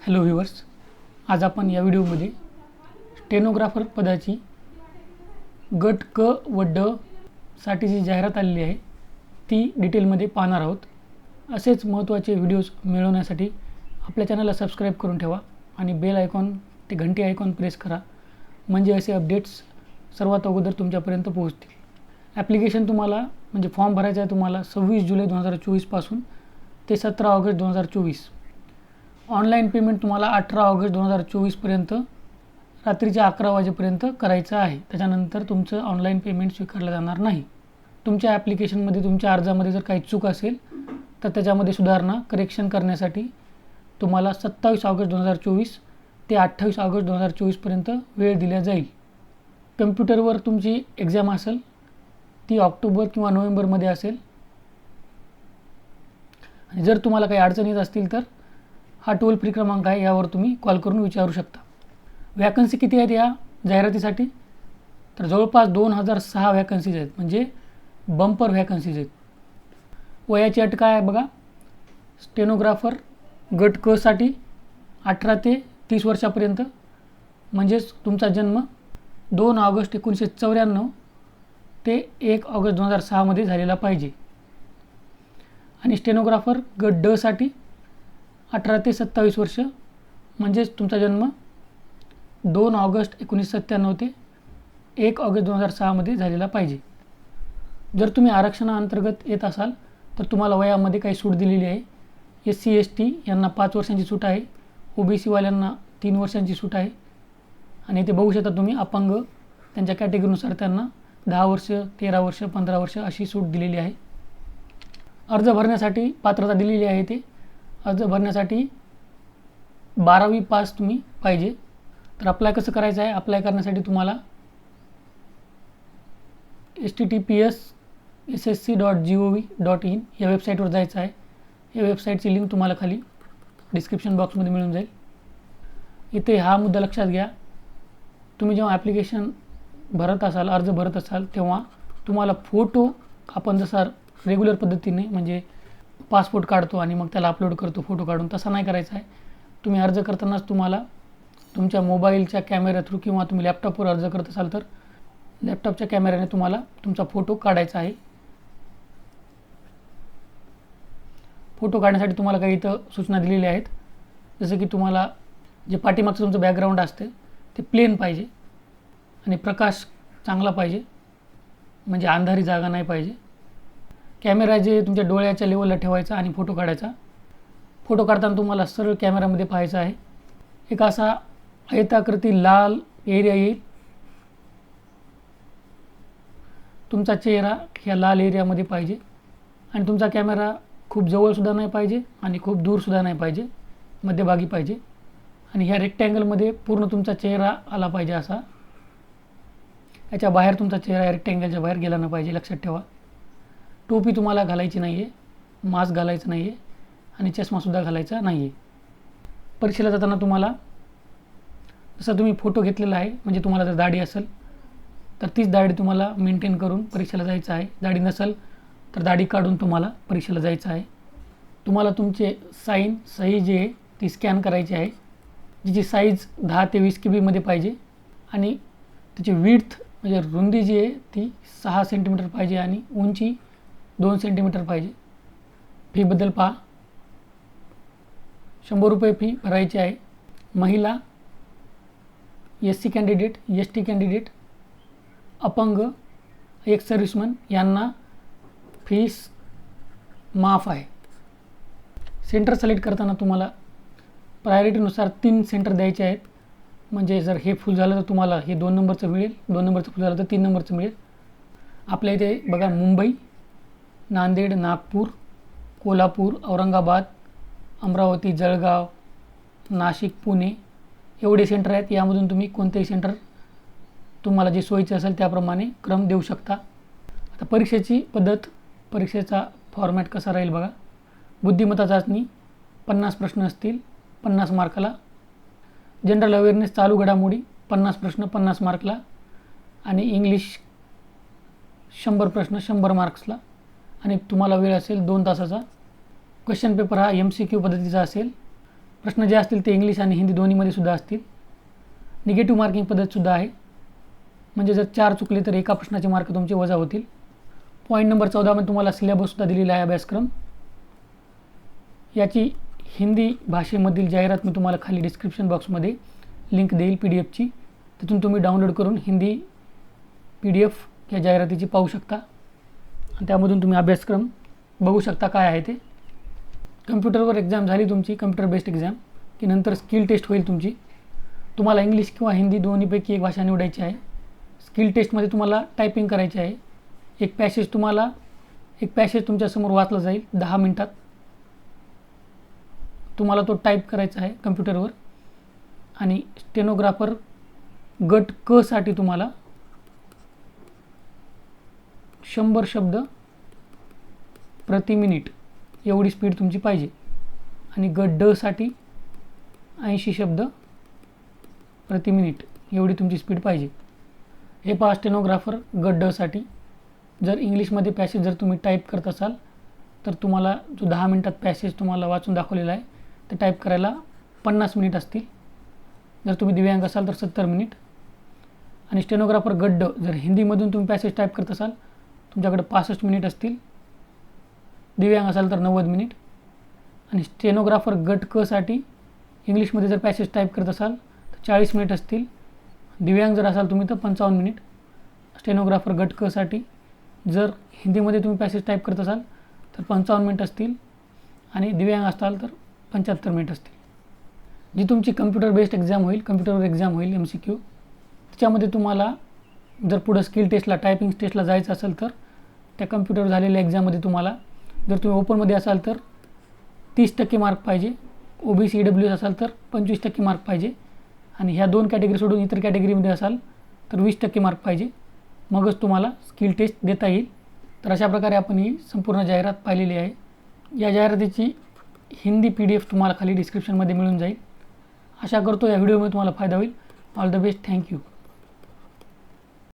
Hello viewers, आज आपण या व्हिडिओमध्ये स्टेनोग्राफर पदाची गट क व ड साठी जी जाहिरात आलेली आहे ती डिटेलमध्ये पाहणार आहोत। असेच महत्त्वाचे व्हिडिओज मिळवण्यासाठी आपल्या चॅनलला सबस्क्राईब करून ठेवा आणि बेल आयकॉन ते घंटी आयकॉन प्रेस करा, म्हणजे असे अपडेट्स सर्वात अगोदर तुमच्यापर्यंत पोहोचतील। ॲप्लिकेशन तुम्हाला म्हणजे फॉर्म भरायचा आहे तुम्हाला 26 जुलै 2024 पासून ते 17 ऑगस्ट 2024। ऑनलाईन पेमेंट तुम्हाला 18 ऑगस्ट 2024 पर्यंत रात्रीच्या 11 वाजेपर्यंत करायचं आहे। त्याच्यानंतर तुमचं ऑनलाईन पेमेंट स्वीकारलं जाणार नाही। तुमच्या ॲप्लिकेशनमध्ये तुमच्या अर्जामध्ये जर काही चूक असेल तर त्याच्यामध्ये सुधारणा करेक्शन करण्यासाठी तुम्हाला 27 ऑगस्ट 2024 ते 28 ऑगस्ट 2024 पर्यंत वेळ दिला जाईल। कम्प्युटरवर तुमची एक्झाम असेल ती ऑक्टोबर किंवा नोव्हेंबरमध्ये असेल। आणि जर तुम्हाला काही अडचणी येत असतील तर हा टोल फ्री क्रमांक आहे, यावर तुम्ही कॉल करून विचारू शकता। वॅकन्सी किती आहेत या जाहिरातीसाठी? तर जवळपास 2006 वॅकन्सीज आहेत, म्हणजे बंपर वॅकन्सीज आहेत। वयाची अट काय आहे बघा, स्टेनोग्राफर गट क साठी 18 ते 30 वर्षापर्यंत, म्हणजेच तुमचा जन्म 2 ऑगस्ट 1994 ते 1 ऑगस्ट 2006 मध्ये झालेला पाहिजे। आणि स्टेनोग्राफर गट ड साठी 18 ते 27 वर्ष, म्हणजेच तुमचा जन्म 2 ऑगस्ट 1997 ते 1 ऑगस्ट 2006 मध्ये झालेला पाहिजे। जर तुम्ही आरक्षणाअंतर्गत येत असाल तर तुम्हाला वयामध्ये काही सूट दिलेली आहे। SC ST यांना 5 वर्षांची सूट आहे, OBC वाल्यांना 3 वर्षांची सूट आहे। आणि इथे बघू शकता तुम्ही अपंग त्यांच्या कॅटेगरीनुसार त्यांना 10 वर्ष, 13 वर्ष, 15 वर्ष अशी सूट दिलेली आहे। अर्ज भरण्यासाठी पात्रता दिलेली आहे। ते अर्ज भरण्यासाठी 12वी पास तुम्ही पाहिजे। तर अप्लाय कसं करायचं आहे? अप्लाय करण्यासाठी तुम्हाला https://ssc.gov.in या वेबसाईटवर जायचं आहे। या वेबसाईटची लिंक तुम्हाला खाली डिस्क्रिप्शन बॉक्समध्ये मिळून जाईल। इथे हा मुद्दा लक्षात घ्या, तुम्ही जेव्हा ॲप्लिकेशन भरत असाल, अर्ज भरत असाल, तेव्हा तुम्हाला फोटो आपण जसा रेग्युलर पद्धतीने म्हणजे पासपोर्ट काढतो आणि मग त्याला अपलोड करतो फोटो काढून, तसा नाही करायचा आहे। तुम्ही अर्ज करतानाच तुम्हाला तुमच्या मोबाईलच्या कॅमेरा थ्रू किंवा तुम्ही लॅपटॉपवर अर्ज करत असाल तर लॅपटॉपच्या कॅमेऱ्याने तुम्हाला तुमचा फोटो काढायचा आहे। फोटो काढण्यासाठी तुम्हाला काही इथं सूचना दिलेल्या आहेत, जसं की तुम्हाला जे पाठीमागचं तुमचं बॅकग्राऊंड असते ते प्लेन पाहिजे आणि प्रकाश चांगला पाहिजे, म्हणजे अंधारी जागा नाही पाहिजे। कॅमेरा जे तुमच्या डोळ्याच्या लेवलला ठेवायचा आणि फोटो काढायचा। फोटो काढताना तुम्हाला सरळ कॅमेरामध्ये पाहायचा आहे। एक असा आयताकृती लाल एरिया येईल, तुमचा चेहरा ह्या लाल एरियामध्ये पाहिजे आणि तुमचा कॅमेरा खूप जवळसुद्धा नाही पाहिजे आणि खूप दूरसुद्धा नाही पाहिजे, मध्यभागी पाहिजे। आणि ह्या रेक्टँगलमध्ये पूर्ण तुमचा चेहरा आला पाहिजे असा, याच्या बाहेर तुमचा चेहरा या रेक्टँगलच्या बाहेर गेला नाही पाहिजे, लक्षात ठेवा। टोपी तुम्हाला घालायची नाही आहे, मास्क घालायचं नाही आहे आणि चष्मासुद्धा घालायचा नाही आहे। परीक्षेला जाताना तुम्हाला जसं तुम्ही फोटो घेतलेला आहे, म्हणजे तुम्हाला जर दाढी असेल तर तीच दाढी तुम्हाला मेंटेन करून परीक्षेला जायचं आहे। दाढी नसेल तर दाढी काढून तुम्हाला परीक्षेला जायचं आहे। तुम्हाला तुमचे सही जी आहे ती स्कॅन करायची आहे, जिची साईज 10 ते 20 KB मध्ये पाहिजे आणि त्याची विड्थ म्हणजे रुंदी जी आहे ती 6 सेंटीमीटर पाहिजे आणि उंची 2 सेंटीमीटर पाहिजे। फीबद्दल पहा, 100 रुपये फी भरायची आहे। महिला, SC कॅन्डिडेट, ST कॅन्डिडेट, अपंग, एक सर्व्हिसमन यांना फीस माफ आहे। सेंटर सिलेक्ट करताना तुम्हाला प्रायोरिटीनुसार 3 सेंटर द्यायचे आहेत, म्हणजे जर हे फुल झालं तर तुम्हाला हे 2 नंबरचं मिळेल, 2 नंबरचं फुल झालं तर 3 नंबरचं मिळेल। आपल्या इथे बघा मुंबई, नांदेड, नागपूर, कोल्हापूर, औरंगाबाद, अमरावती, जळगाव, नाशिक, पुणे एवढे सेंटर आहेत। यामधून तुम्ही कोणतेही सेंटर तुम्हाला जे सोयीचे असेल त्याप्रमाणे क्रम देऊ शकता। आता परीक्षेची पद्धत, परीक्षेचा फॉर्मॅट कसा राहील बघा। बुद्धिमत्ता चाचणी 50 प्रश्न असतील 50 मार्काला। जनरल अवेअरनेस चालू घडामोडी 50 प्रश्न 50 मार्कला आणि इंग्लिश 100 प्रश्न 100 मार्क्सला आणि तुम्हाला वेळ असेल 2 तासाचा। क्वेश्चन पेपर हा MCQ पद्धतीचा असेल। प्रश्न जे असतील ते इंग्लिश आणि हिंदी दोन्हीमध्ये सुद्धा असतील. निगेटिव्ह मार्किंग पद्धतसुद्धा आहे, म्हणजे जर 4 चुकले तर एका प्रश्नाचे मार्क तुमचे वजा होतील. पॉईंट नंबर 14 मध्ये तुम्हाला सिलेबससुद्धा दिलेला आहे अभ्यासक्रम. याची हिंदी भाषेमधील जाहिरात मी तुम्हाला खाली डिस्क्रिप्शन बॉक्समध्ये लिंक देईल PDF ची. तिथून तुम्ही डाउनलोड करून हिंदी PDF या जाहिरातीची पाहू शकता आणि त्यामधून तुम्ही अभ्यासक्रम बघू शकता काय आहे ते. कम्प्युटरवर एक्झाम झाली तुमची, कम्प्युटर बेस्ड एक्झाम, की नंतर स्किल टेस्ट होईल तुमची. तुम्हाला इंग्लिश किंवा हिंदी दोन्हीपैकी एक भाषा निवडायची आहे. स्किल टेस्टमध्ये तुम्हाला टायपिंग करायची आहे. एक पॅसेज तुमच्यासमोर वाचला जाईल 10 मिनटात. तुम्हाला तो टाईप करायचा आहे कम्प्युटरवर आणि स्टेनोग्राफर गट क साठी तुम्हाला 100 शब्द प्रति मिनिट एवढी स्पीड तुमची पाहिजे आणि गट ड साठी 80 शब्द प्रति मिनिट एवढी तुमची स्पीड पाहिजे. हे पहा स्टेनोग्राफर गट ड साठी. जर इंग्लिशमध्ये पॅसेज जर तुम्ही टाईप करत असाल तर तुम्हाला जो 10 मिनटात पॅसेज तुम्हाला वाचून दाखवलेला आहे ते टाईप करायला 50 मिनिट असतील. जर तुम्ही दिव्यांग असाल तर 70 मिनिट. आणि स्टेनोग्राफर गट ड जर हिंदीमधून तुम्ही पॅसेज टाईप करत असाल तुमच्याकडे 65 मिनिट असतील. दिव्यांग असाल तर 90 मिनिट. आणि स्टेनोग्राफर गट क साठी इंग्लिशमध्ये जर पॅसेज टाईप करत असाल तर 40 मिनिट असतील. दिव्यांग जर असाल तुम्ही तर 55 मिनिट. स्टेनोग्राफर गट क साठी जर हिंदीमध्ये तुम्ही पॅसेज टाईप करत असाल तर 55 मिनिट असतील आणि दिव्यांग असाल तर 75 मिनिट असतील. जी तुमची कम्प्युटर बेस्ड एक्झाम होईल, कम्प्युटरवर एक्झाम होईल MCQ, त्याच्यामध्ये तुम्हाला जर पुढं स्किल टेस्टला, टायपिंग टेस्टला जायचं असेल तर त्या कम्प्युटरवर झालेल्या एक्झाममध्ये तुम्हाला, जर तुम्ही ओपनमध्ये असाल तर 30% मार्क पाहिजे, OBC EWS असाल तर 25% मार्क पाहिजे आणि ह्या 2 कॅटेगरी सोडून इतर कॅटेगरीमध्ये असाल तर 20% मार्क पाहिजे. मगच तुम्हाला स्किल टेस्ट देता येईल. तर अशा प्रकारे आपण ही संपूर्ण जाहिरात पाहिलेली आहे. या जाहिरातीची हिंदी PDF तुम्हाला खाली डिस्क्रिप्शनमध्ये मिळून जाईल. आशा करतो या व्हिडिओमध्ये तुम्हाला फायदा होईल. All the best. थँक्यू.